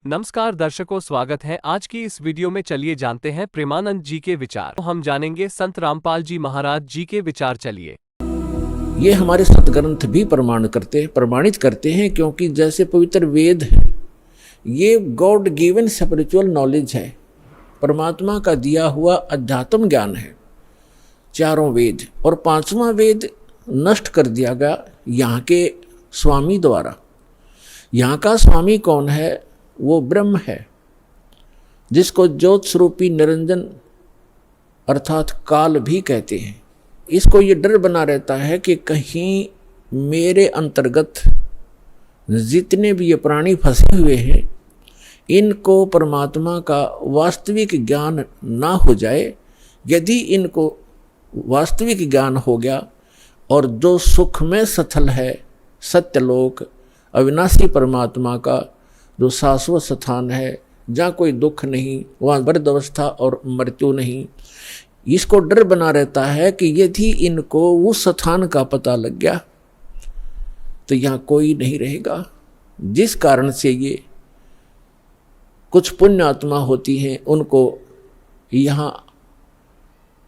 नमस्कार दर्शकों, स्वागत है आज की इस वीडियो में। चलिए जानते हैं प्रेमानंद जी के विचार। तो हम जानेंगे संत रामपाल जी महाराज जी के विचार। चलिए। ये हमारे सतग्रंथ भी प्रमाणित करते हैं, क्योंकि जैसे पवित्र वेद है ये गॉड गिवन स्पिरिचुअल नॉलेज है, परमात्मा का दिया हुआ अध्यात्म ज्ञान है। चारों वेद और पांचवा वेद नष्ट कर दिया गया यहाँ के स्वामी द्वारा। यहाँ का स्वामी कौन है? वो ब्रह्म है, जिसको ज्योत स्वरूपी निरंजन अर्थात काल भी कहते हैं। इसको ये डर बना रहता है कि कहीं मेरे अंतर्गत जितने भी ये प्राणी फंसे हुए हैं इनको परमात्मा का वास्तविक ज्ञान ना हो जाए। यदि इनको वास्तविक ज्ञान हो गया और जो सुख में सथल है, सत्यलोक अविनाशी परमात्मा का जो शाश्वत स्थान है, जहाँ कोई दुख नहीं, वहाँ वृद्धावस्था और मृत्यु नहीं, इसको डर बना रहता है कि यदि इनको उस स्थान का पता लग गया तो यहाँ कोई नहीं रहेगा। जिस कारण से ये कुछ पुण्य आत्मा होती हैं उनको यहाँ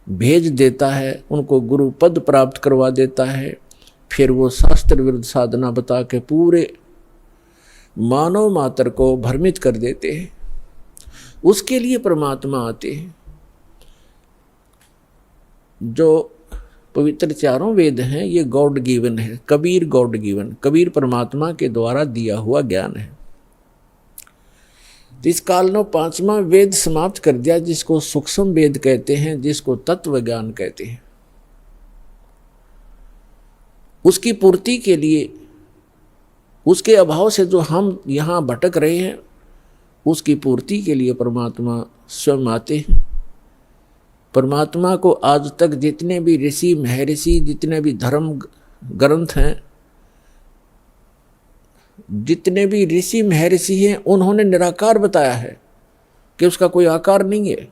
भेज देता है, उनको गुरु पद प्राप्त करवा देता है। फिर वो शास्त्र विरुद्ध साधना बता के पूरे मानव मात्र को भ्रमित कर देते हैं। उसके लिए परमात्मा आते हैं। जो पवित्र चारों वेद हैं ये गॉड गिवन है, कबीर गॉड गिवन, कबीर परमात्मा के द्वारा दिया हुआ ज्ञान है। तो इस काल ने पांचवा वेद समाप्त कर दिया, जिसको सूक्ष्म वेद कहते हैं, जिसको तत्व ज्ञान कहते हैं। उसकी पूर्ति के लिए, उसके अभाव से जो हम यहाँ भटक रहे हैं, उसकी पूर्ति के लिए परमात्मा स्वयं आते हैं। परमात्मा को आज तक जितने भी ऋषि महर्षि, जितने भी धर्म ग्रंथ हैं, जितने भी ऋषि महर्षि हैं, उन्होंने निराकार बताया है कि उसका कोई आकार नहीं है।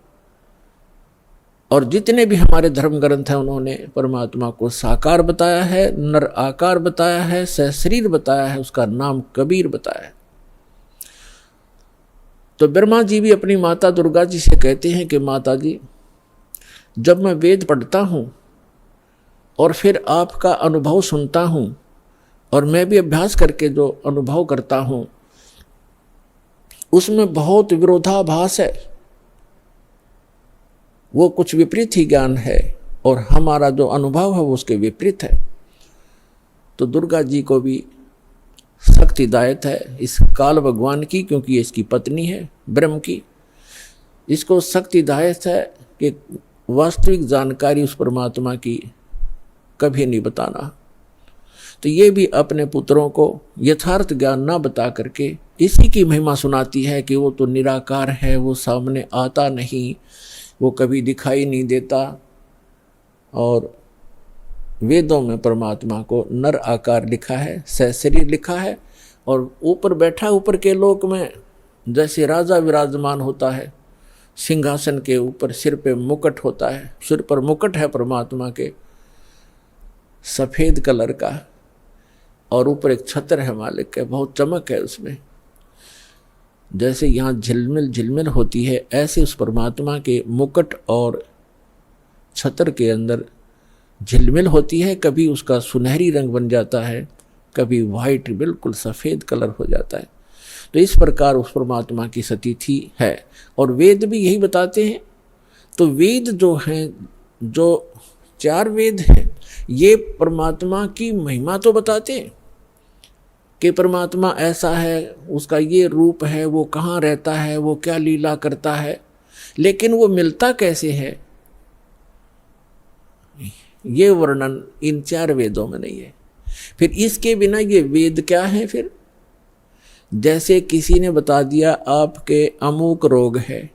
और जितने भी हमारे धर्म ग्रंथ हैं उन्होंने परमात्मा को साकार बताया है, नर आकार बताया है, सहशरीर बताया है, उसका नाम कबीर बताया है। तो ब्रह्मा जी भी अपनी माता दुर्गा जी से कहते हैं कि माता जी, जब मैं वेद पढ़ता हूँ और फिर आपका अनुभव सुनता हूँ और मैं भी अभ्यास करके जो अनुभव करता हूँ उसमें बहुत विरोधाभास है, वो कुछ विपरीत ही ज्ञान है और हमारा जो अनुभव है वो उसके विपरीत है। तो दुर्गा जी को भी सख्त हिदायत है इस काल भगवान की, क्योंकि ये इसकी पत्नी है ब्रह्म की। इसको सख्त हिदायत है कि वास्तविक जानकारी उस परमात्मा की कभी नहीं बताना। तो ये भी अपने पुत्रों को यथार्थ ज्ञान ना बता करके इसी की महिमा सुनाती है कि वो तो निराकार है, वो सामने आता नहीं, वो कभी दिखाई नहीं देता। और वेदों में परमात्मा को नर आकार लिखा है, सहशरीर लिखा है, और ऊपर बैठा ऊपर के लोक में जैसे राजा विराजमान होता है सिंहासन के ऊपर, सिर पे मुकुट होता है, सिर पर मुकुट है परमात्मा के सफ़ेद कलर का, और ऊपर एक छत्र है मालिक के, बहुत चमक है उसमें। जैसे यहाँ झिलमिल झिलमिल होती है, ऐसे उस परमात्मा के मुकुट और छत्र के अंदर झिलमिल होती है। कभी उसका सुनहरी रंग बन जाता है, कभी वाइट बिल्कुल सफ़ेद कलर हो जाता है। तो इस प्रकार उस परमात्मा की स्थिति है, और वेद भी यही बताते हैं। तो वेद जो हैं, जो चार वेद हैं, ये परमात्मा की महिमा तो बताते हैं कि परमात्मा ऐसा है, उसका ये रूप है, वो कहाँ रहता है, वो क्या लीला करता है, लेकिन वो मिलता कैसे है, ये वर्णन इन चार वेदों में नहीं है। फिर इसके बिना ये वेद क्या है? फिर जैसे किसी ने बता दिया आपके अमुक रोग है,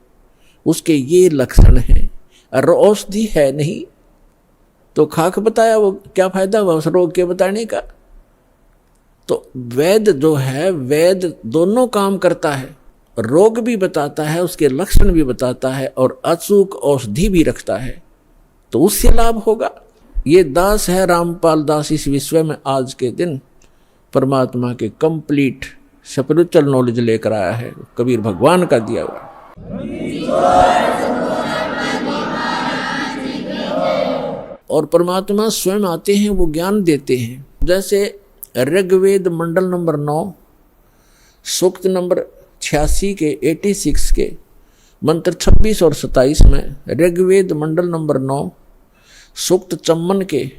उसके ये लक्षण हैं, और औषधि है नहीं, तो खाक बताया, वो क्या फायदा हुआ उस रोग के बताने का? तो वेद जो है, वेद दोनों काम करता है, रोग भी बताता है, उसके लक्षण भी बताता है, और अचूक औषधि भी रखता है, तो उससे लाभ होगा। ये दास है रामपाल दास इस विश्व में आज के दिन परमात्मा के कंप्लीट स्पिरिचुअल नॉलेज लेकर आया है, कबीर भगवान का दिया हुआ। और परमात्मा स्वयं आते हैं, वो ज्ञान देते हैं। जैसे ऋग्वेद मंडल नंबर 9 सूक्त नंबर 86 के 86 के मंत्र 26 और 27 में, ऋग्वेद मंडल नंबर 9 सूक्त 54 के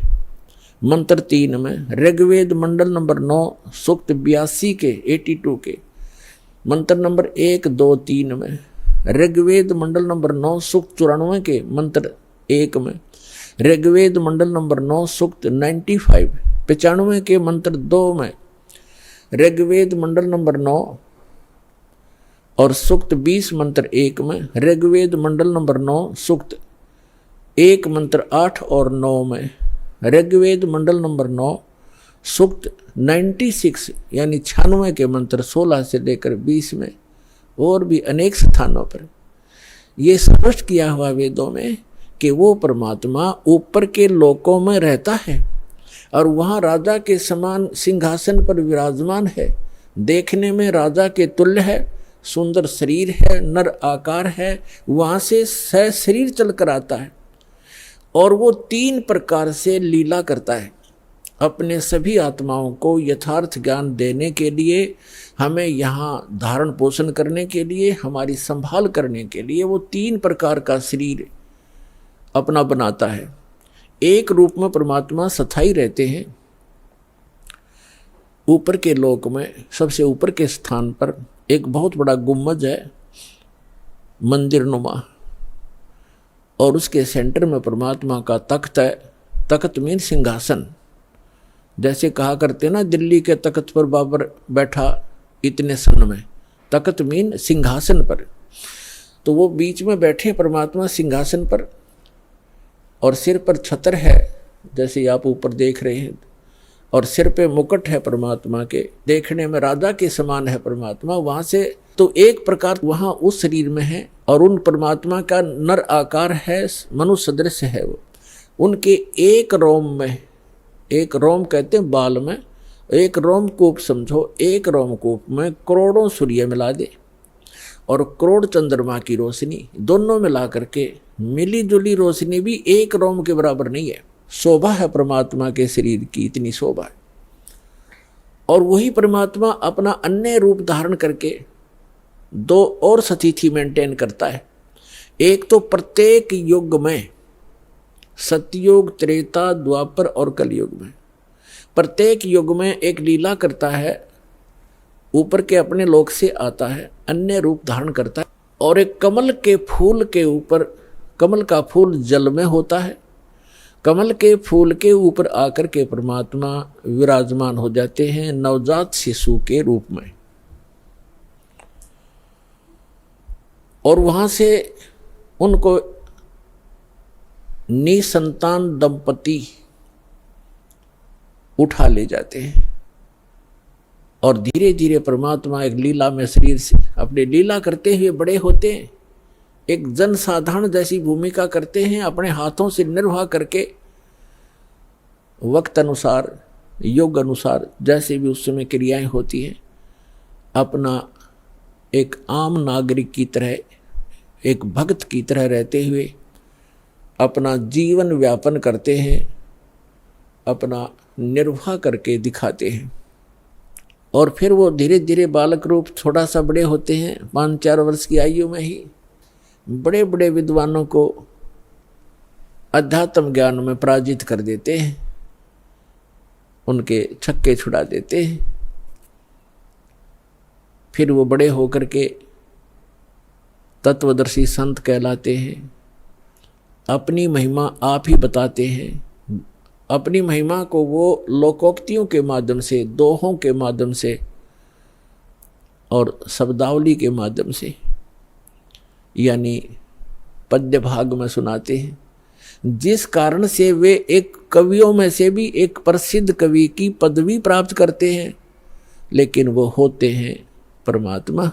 मंत्र 3 में, ऋग्वेद मंडल नंबर 9 सूक्त 82 के 82 के मंत्र नंबर 1, 2, 3 में, ऋग्वेद मंडल नंबर 9 सूक्त 94 के मंत्र 1 में, ऋग्वेद मंडल नंबर 9 सूक्त 95 के मंत्र 2 में, ऋग्वेद मंडल नंबर 9 और सूक्त 20 मंत्र 1 में, ऋग्वेद मंडल नंबर 9 सूक्त 1 मंत्र 8 और 9 में, ऋग्वेद मंडल नंबर 9 सूक्त 96 यानी 96 के मंत्र 16 से लेकर 20 में, और भी अनेक स्थानों पर ये स्पष्ट किया हुआ वेदों में कि वो परमात्मा ऊपर के लोकों में रहता है और वहाँ राजा के समान सिंहासन पर विराजमान है। देखने में राजा के तुल्य है, सुंदर शरीर है, नर आकार है, वहाँ से शरीर चल कर आता है और वो 3 प्रकार से लीला करता है। अपने सभी आत्माओं को यथार्थ ज्ञान देने के लिए, हमें यहाँ धारण पोषण करने के लिए, हमारी संभाल करने के लिए वो 3 प्रकार का शरीर अपना बनाता है। एक रूप में परमात्मा स्थायी रहते हैं ऊपर के लोक में, सबसे ऊपर के स्थान पर एक बहुत बड़ा गुम्बज है मंदिर नुमा, और उसके सेंटर में परमात्मा का तख्त है। तख्त मीन सिंहासन। जैसे कहा करते ना, दिल्ली के तख्त पर बाबर बैठा इतने सन में, तख्त मीन सिंहासन पर। तो वो बीच में बैठे परमात्मा सिंहासन पर, और सिर पर छतर है जैसे आप ऊपर देख रहे हैं, और सिर पे मुकुट है परमात्मा के, देखने में राजा के समान है परमात्मा। वहाँ से तो एक प्रकार वहाँ उस शरीर में है, और उन परमात्मा का नर आकार है, मनुष्य सदृश है वो। उनके एक रोम में, एक रोम कहते हैं बाल में, एक रोमकूप समझो, एक रोमकूप में करोड़ों सूर्य मिला दे और करोड़ चंद्रमा की रोशनी, दोनों मिला करके मिली जुली रोशनी भी एक रोम के बराबर नहीं है। शोभा है परमात्मा के शरीर की, इतनी शोभा है। और वही परमात्मा अपना अन्य रूप धारण करके 2 और स्थिति मेंटेन करता है। एक तो प्रत्येक युग में, सतयुग, त्रेता, द्वापर और कलयुग में, प्रत्येक युग में एक लीला करता है। ऊपर के अपने लोक से आता है, अन्य रूप धारण करता है, और एक कमल के फूल के ऊपर, कमल का फूल जल में होता है, कमल के फूल के ऊपर आकर के परमात्मा विराजमान हो जाते हैं नवजात शिशु के रूप में। और वहां से उनको निसंतान दंपति उठा ले जाते हैं, और धीरे धीरे परमात्मा एक लीला में शरीर से अपने लीला करते हुए बड़े होते हैं। एक जन साधारण जैसी भूमिका करते हैं, अपने हाथों से निर्वाह करके वक्त अनुसार, योग अनुसार, जैसे भी उस समय क्रियाएं होती हैं, अपना एक आम नागरिक की तरह, एक भक्त की तरह रहते हुए अपना जीवन व्यापन करते हैं, अपना निर्वाह करके दिखाते हैं। और फिर वो धीरे धीरे बालक रूप थोड़ा सा बड़े होते हैं, 5-4 वर्ष की आयु में ही बड़े बड़े विद्वानों को अध्यात्म ज्ञान में पराजित कर देते हैं, उनके छक्के छुड़ा देते हैं। फिर वो बड़े होकर के तत्वदर्शी संत कहलाते हैं, अपनी महिमा आप ही बताते हैं। अपनी महिमा को वो लोकोक्तियों के माध्यम से, दोहों के माध्यम से और शब्दावली के माध्यम से, यानी पद्य भाग में सुनाते हैं, जिस कारण से वे एक कवियों में से भी एक प्रसिद्ध कवि की पदवी प्राप्त करते हैं। लेकिन वो होते हैं परमात्मा,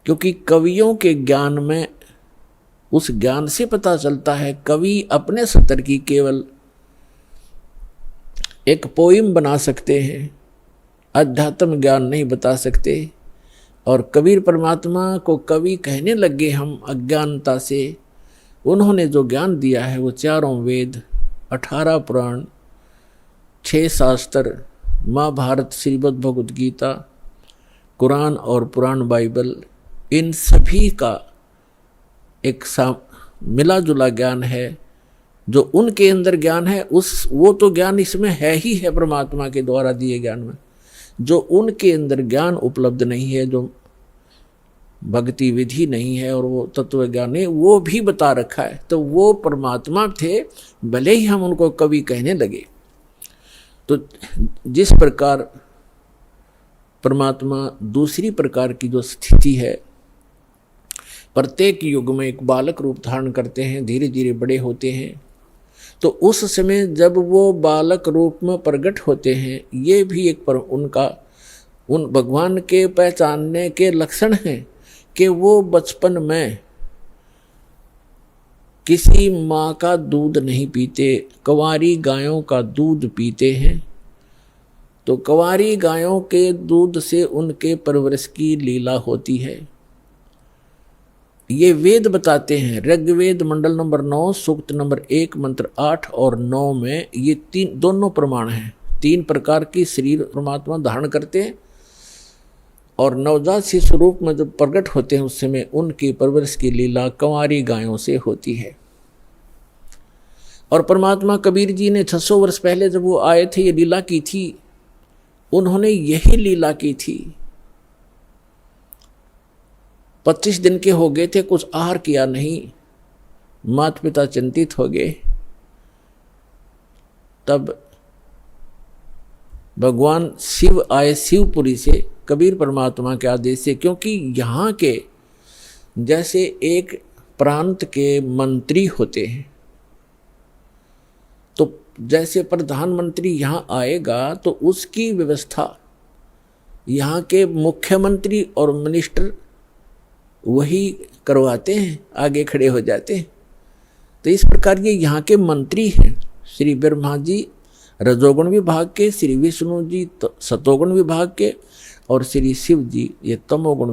क्योंकि कवियों के ज्ञान में, उस ज्ञान से पता चलता है कवि अपने स्तर की केवल एक पोइम बना सकते हैं, अध्यात्म ज्ञान नहीं बता सकते। और कबीर परमात्मा को कवि कहने लगे हम अज्ञानता से। उन्होंने जो ज्ञान दिया है वो 4 वेद, 18 पुराण, 6 शास्त्र, महाभारत, श्रीमद् भगवद गीता, कुरान और पुराण बाइबल, इन सभी का एक मिला जुला ज्ञान है। जो उनके अंदर ज्ञान है वो तो ज्ञान इसमें है ही है, परमात्मा के द्वारा दिए ज्ञान में। जो उनके अंदर ज्ञान उपलब्ध नहीं है, जो भक्ति विधि नहीं है और वो तत्व ज्ञान है, वो भी बता रखा है। तो वो परमात्मा थे, भले ही हम उनको कवि कहने लगे। तो जिस प्रकार परमात्मा दूसरी प्रकार की जो स्थिति है, प्रत्येक युग में एक बालक रूप धारण करते हैं, धीरे धीरे बड़े होते हैं। तो उस समय जब वो बालक रूप में प्रकट होते हैं, ये भी एक उन भगवान के पहचानने के लक्षण हैं कि वो बचपन में किसी माँ का दूध नहीं पीते, कंवारी गायों का दूध पीते हैं। तो कंवारी गायों के दूध से उनके परवरिश की लीला होती है। ये वेद बताते हैं। ऋग्वेद मंडल नंबर 9 सूक्त नंबर 1 मंत्र 8 और 9 में ये दोनों प्रमाण हैं। 3 प्रकार की शरीर परमात्मा धारण करते हैं और नवजात शिशु रूप में जब प्रकट होते हैं उस समय उनकी परवरिश की लीला कंवारी गायों से होती है। और परमात्मा कबीर जी ने 600 वर्ष पहले जब वो आए थे, ये लीला की थी। उन्होंने यही लीला की थी। 25 दिन के हो गए थे, कुछ आहार किया नहीं, माता पिता चिंतित हो गए। तब भगवान शिव आए शिवपुरी से, कबीर परमात्मा के आदेश से, क्योंकि यहाँ के जैसे एक प्रांत के मंत्री होते हैं, तो जैसे प्रधानमंत्री यहाँ आएगा तो उसकी व्यवस्था यहाँ के मुख्यमंत्री और मिनिस्टर वही करवाते हैं, आगे खड़े हो जाते हैं। तो इस प्रकार ये यहाँ के मंत्री हैं। श्री ब्रह्मा जी रजोगुण विभाग के, श्री विष्णु जी सतोगुण विभाग के और श्री शिव जी ये तमोगुण